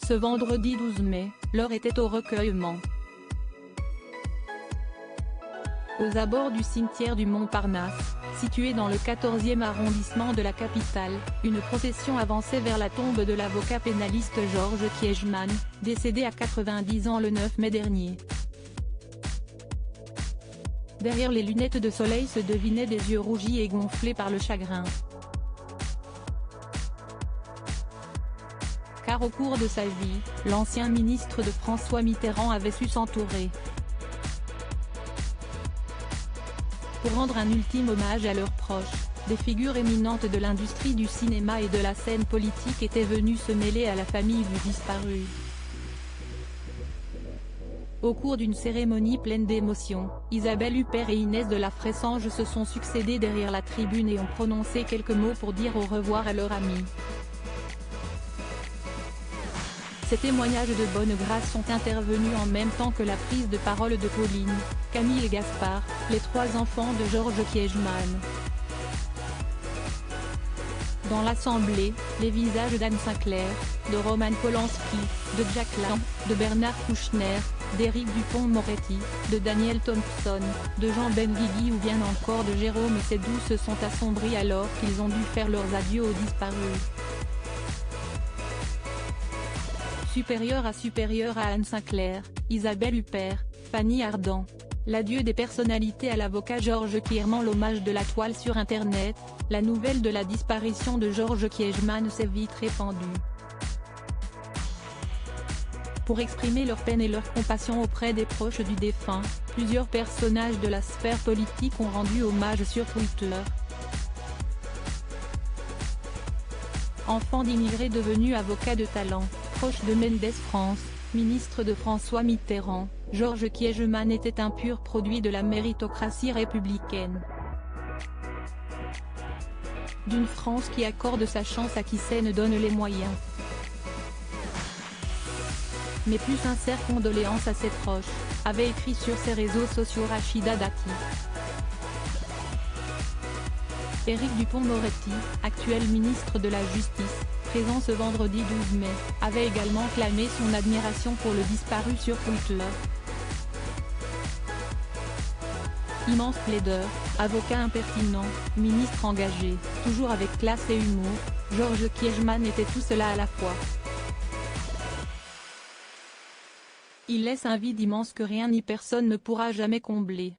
Ce vendredi 12 mai, l'heure était au recueillement. Aux abords du cimetière du Montparnasse, situé dans le 14e arrondissement de la capitale, une procession avançait vers la tombe de l'avocat pénaliste Georges Kiechman, décédé à 90 ans le 9 mai dernier. Derrière les lunettes de soleil se devinaient des yeux rougis et gonflés par le chagrin. Car au cours de sa vie, l'ancien ministre de François Mitterrand avait su s'entourer. Pour rendre un ultime hommage à leurs proches, des figures éminentes de l'industrie du cinéma et de la scène politique étaient venues se mêler à la famille du disparu. Au cours d'une cérémonie pleine d'émotions, Isabelle Huppert et Inès de la Fressange se sont succédé derrière la tribune et ont prononcé quelques mots pour dire au revoir à leur ami. Ces témoignages de bonne grâce sont intervenus en même temps que la prise de parole de Pauline, Camille et Gaspard, les trois enfants de Georges Kiechman. Dans l'assemblée, les visages d'Anne Sinclair, de Roman Polanski, de Jack Lang, de Bernard Kouchner, d'Éric Dupond-Moretti, de Daniel Thompson, de Jean Benguigui ou bien encore de Jérôme Seydoux se sont assombris alors qu'ils ont dû faire leurs adieux aux disparus. Supérieur à Anne Sinclair, Isabelle Huppert, Fanny Ardant. L'adieu des personnalités à l'avocat Georges Kiechman. L'hommage de la toile sur Internet, la nouvelle de la disparition de Georges Kiechman s'est vite répandue. Pour exprimer leur peine et leur compassion auprès des proches du défunt, plusieurs personnages de la sphère politique ont rendu hommage sur Twitter. Enfant d'immigrés devenu avocat de talent, proche de Mendes France, ministre de François Mitterrand, Georges Kiechman était un pur produit de la méritocratie républicaine. D'une France qui accorde sa chance à qui s'en donne les moyens. Mes plus sincères condoléances à ses proches, avait écrit sur ses réseaux sociaux Rachida Dati. Éric Dupond-Moretti, actuel ministre de la Justice, présent ce vendredi 12 mai, avait également clamé son admiration pour le disparu sur Twitter. Immense plaideur, avocat impertinent, ministre engagé, toujours avec classe et humour, Georges Kiechman était tout cela à la fois. Il laisse un vide immense que rien ni personne ne pourra jamais combler.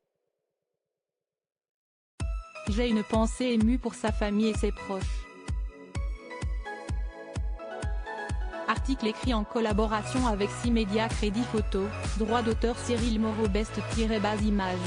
J'ai une pensée émue pour sa famille et ses proches. Article écrit en collaboration avec 6 médias. Crédit photo, droit d'auteur Cyril Moreau. Best-Images.